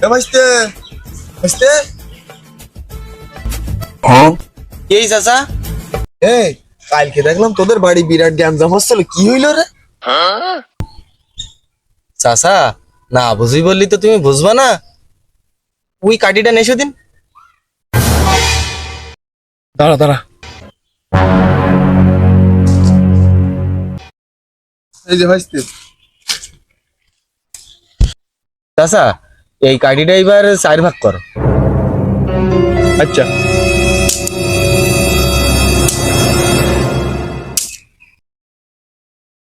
এ ভাইস্তে ভাইস্তে এই চাচা, এই কালকে দেখলাম তোদের বাড়ি বিরাট গ্যাঞ্জাম হচ্ছিল, কি হইল রে? চাচা না বুঝি বললি তো তুমি বুঝবা না। ওই কাঠিটা নেশো দিন। দাঁড়া দাঁড়া, এই যে ভাইস্তে। চাচা এই কাঠিটা এবার 4 ভাগ করো। আচ্ছা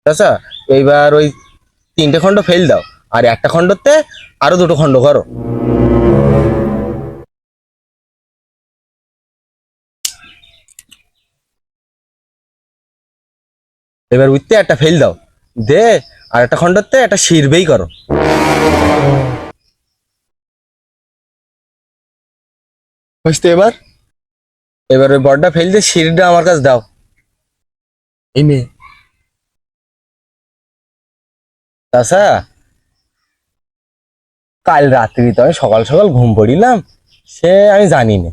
চাচা এইবার ওই 3টে খণ্ড ফেল দাও, আর একটা খণ্ডতে আরো 2টো খণ্ড করো। এবার উঠতে একটা ফেল দাও, দে আর একটা খণ্ডতে একটা শিরবেই করো। ভাইস্তে এবার এবার ওই বড়টা ফেল দিয়ে শিরটা আমার কাছে দাও। এই নে। চাচা কাল রাত্রি তো আমি সকাল সকাল ঘুম পড়িলাম, সে আমি জানি না।